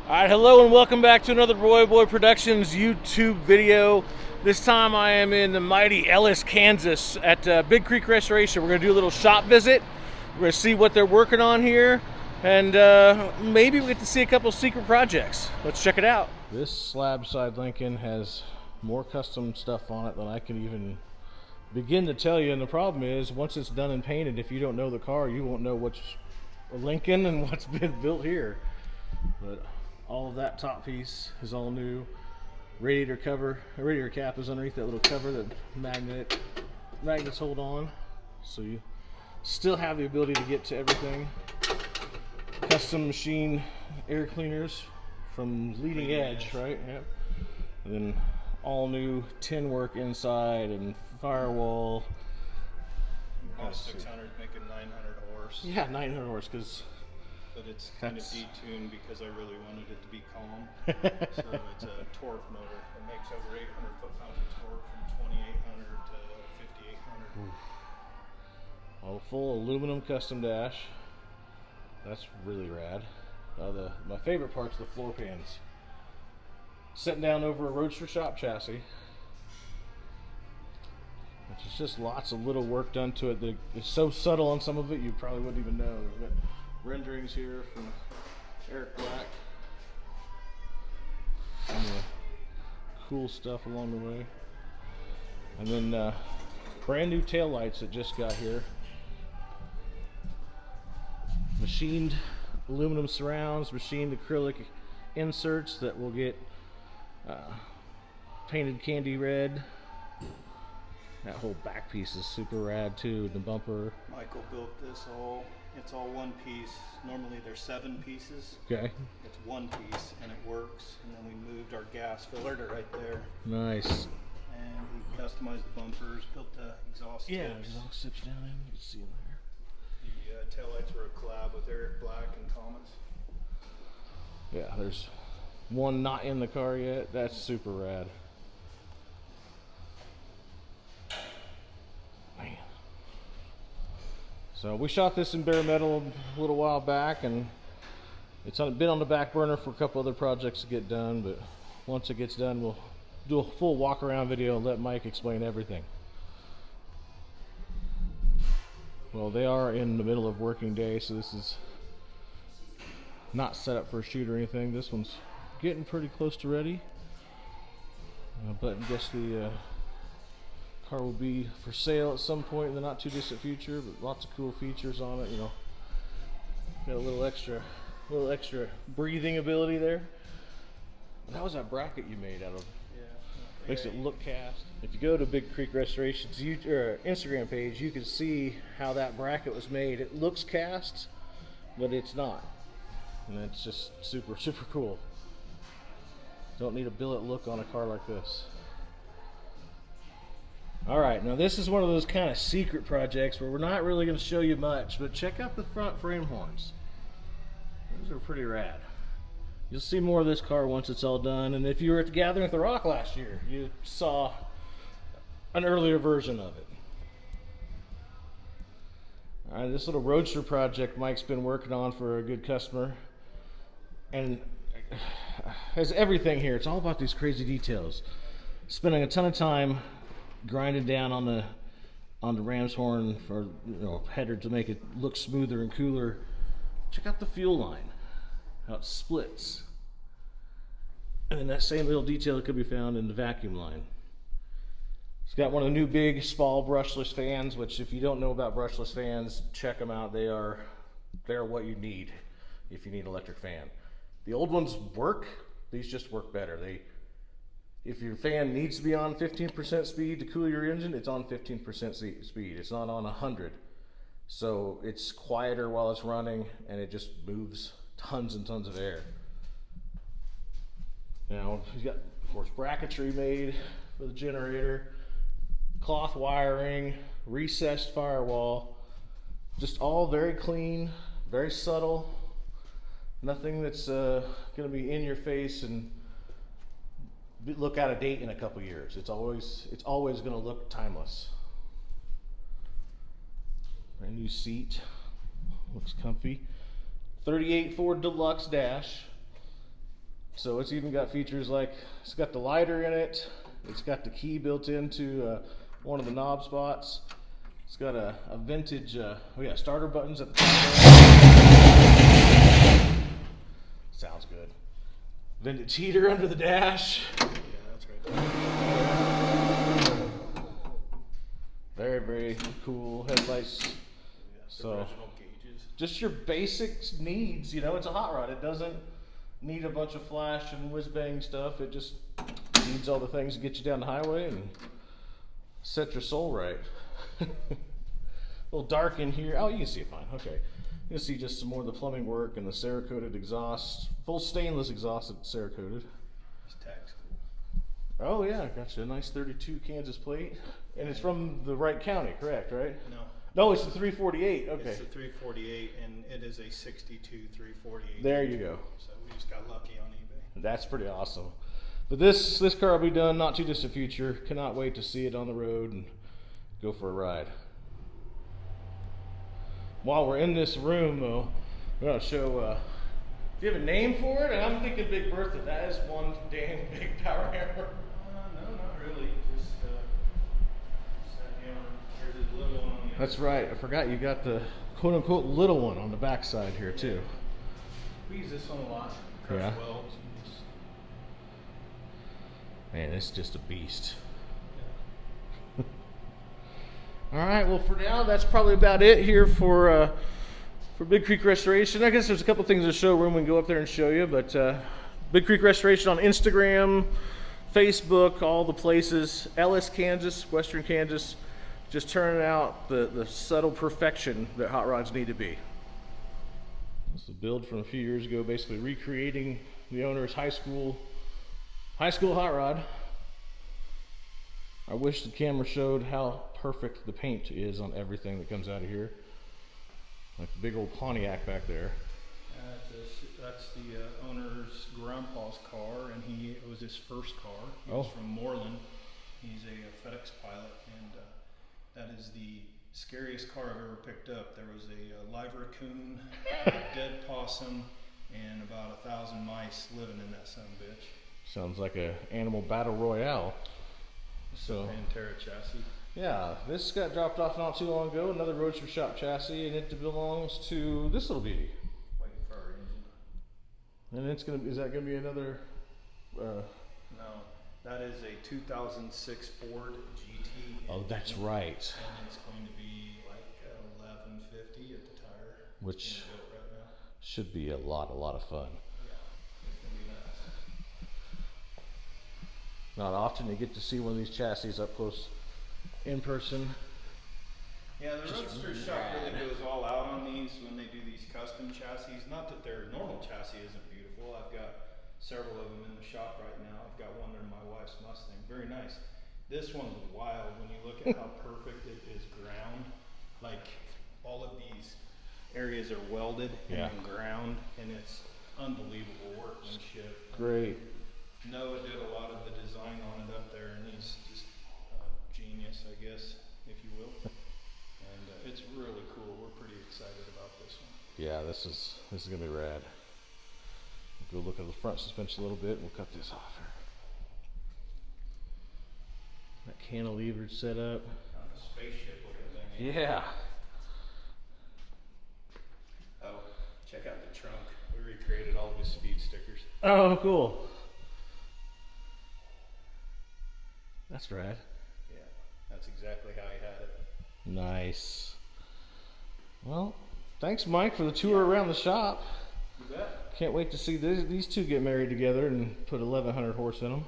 Alright, hello and welcome back to another Roy Boy Productions YouTube video. This time I am in the mighty Ellis, Kansas at Big Creek Restoration. We're going to do a little shop visit. We're going to see what they're working on here, and maybe we get to see a couple secret projects. Let's check it out. This slab side Lincoln has more custom stuff on it than I can even begin to tell you, and the problem is once it's done and painted, if you don't know the car, you won't know what's a Lincoln and what's been built here. But all of that top piece is all new. Radiator cap is underneath that little cover that magnets hold on, so you still have the ability to get to everything. Custom machine air cleaners from Leading Edge, right? Yep. And then all new tin work inside and firewall. About 600, making 900 horse. Yeah, 900 horse, because. But it's kind of detuned because I really wanted it to be calm. So it's a torque motor. It makes over 800 foot-pounds of torque from 2,800 to 5,800. All full aluminum custom dash. That's really rad. My favorite part's the floor pans. Sitting down over a Roadster shop chassis. Which is just lots of little work done to it. It's so subtle on some of it you probably wouldn't even know. We've got renderings here from Eric Black. And cool stuff along the way. And then brand new tail lights that just got here. Machined aluminum surrounds, machined acrylic inserts that will get painted candy red. That whole back piece is super rad too, the bumper. Michael built this all. It's all one piece. Normally there's 7 pieces. Okay. It's one piece and it works. And then we moved our gas filter right there. Nice. And we customized the bumpers, built the exhaust tips. Yeah, exhaust tips down in. You can see them there. The taillights were a collab with Eric Black and Thomas. Yeah, there's one not in the car yet. That's super rad. Man. So we shot this in bare metal a little while back, and it's been on the back burner for a couple other projects to get done, but once it gets done, we'll do a full walk around video and let Mike explain everything. Well, they are in the middle of working day, so this is not set up for a shoot or anything. This one's getting pretty close to ready, but I guess the car will be for sale at some point in the not too distant future. But lots of cool features on it, you know. Got a little extra breathing ability there. That was that bracket you made out of. Yeah. Makes it look cast. If you go to Big Creek Restoration's Instagram page, you can see how that bracket was made. It looks cast, but it's not, and it's just super cool. Don't need a billet look on a car like this. Alright, now this is one of those kind of secret projects where we're not really going to show you much, but check out the front frame horns. Those are pretty rad. You'll see more of this car once it's all done, and if you were at the Gathering at the Rock last year, you saw an earlier version of it. Alright, this little Roadster project Mike's been working on for a good customer, and has everything here. It's all about these crazy details. Spending a ton of time grinding down on the ram's horn or header to make it look smoother and cooler. Check out the fuel line, how it splits, and then that same little detail could be found in the vacuum line. It's got one of the new big Spall brushless fans, which if you don't know about brushless fans, check them out. They're what you need if you need an electric fan. The old ones work, these just work better. If your fan needs to be on 15% speed to cool your engine, it's on 15% speed. It's not on 100. So it's quieter while it's running, and it just moves tons and tons of air. Now, he's got, of course, bracketry made for the generator, cloth wiring, recessed firewall, just all very clean, very subtle. Nothing that's going to be in your face and look out of date in a couple years. It's always going to look timeless. Brand new seat, looks comfy. 38 Ford Deluxe dash. So it's even got features like it's got the lighter in it. It's got the key built into one of the knob spots. It's got a vintage, starter buttons at the top. Sounds good. Vintage heater under the dash. Yeah, that's right. Very, very cool headlights. Yeah, so original gauges. Just your basic needs, you know, it's a hot rod. It doesn't need a bunch of flash and whiz bang stuff. It just needs all the things to get you down the highway and set your soul right. A little dark in here. Oh, you can see it fine. Okay. You can see just some more of the plumbing work and the Cerakoted exhaust. Full stainless exhaust that's Cerakoted. This tag's cool. Oh yeah, gotcha. A nice 32 Kansas plate. And it's from the right county, correct, right? No. No, it's the 348. Okay. It's the 348, and it is a 62 348. There you go. So we just got lucky on eBay. That's pretty awesome. But this car will be done not too distant future. Cannot wait to see it on the road and go for a ride. While we're in this room, though, we're going to show. Do you have a name for it? And I'm thinking Big Bertha. That is one damn big power hammer. No, not really. Just that hammer. There's a little one on the other. That's right. I forgot you got the quote-unquote little one on the backside here too. We use this one a lot. Crush Yeah. welds. Man, it's just a beast. All right, well, for now, that's probably about it here for Big Creek Restoration. I guess there's a couple things in the showroom we can go up there and show you, but Big Creek Restoration on Instagram, Facebook, all the places. Ellis, Kansas, Western Kansas, just turning out the subtle perfection that hot rods need to be. It's a build from a few years ago, basically recreating the owner's high school hot rod. I wish the camera showed how perfect the paint is on everything that comes out of here. Like the big old Pontiac back there. That's the owner's grandpa's car, and it was his first car. He was from Moreland. He's a FedEx pilot, and that is the scariest car I've ever picked up. There was a live raccoon, a dead possum, and about 1,000 mice living in that son of a bitch. Sounds like a animal battle royale. So Pantera chassis. Yeah, this got dropped off not too long ago. Another Roadster shop chassis, and it belongs to this little beauty. Waiting for our engine. And is that gonna be another? No, that is a 2006 Ford GT. Oh, that's right. And it's going to be like 1150 at the tire. Which right now. should be a lot of fun. Not often you get to see one of these chassis up close in person. Yeah, the Roadster shop really goes all out on these when they do these custom chassis. Not that their normal chassis isn't beautiful. I've got several of them in the shop right now. I've got one in my wife's Mustang. Very nice. This one's wild when you look at how perfect it is ground. Like all of these areas are welded and ground, and it's unbelievable workmanship. Great. Noah did a lot of the design on it up there, and he's just genius, I guess, if you will. And it's really cool. We're pretty excited about this one. Yeah, this is gonna be rad. We'll go look at the front suspension a little bit. We'll cut this off here. That cantilever set up. Kind of a spaceship looking thing. Yeah. Oh, check out the trunk. We recreated all of his speed stickers. Oh, cool. That's rad. Yeah, that's exactly how he had it. Nice. Well, thanks, Mike, for the tour around the shop. You bet. Can't wait to see these two get married together and put 1,100 horse in them.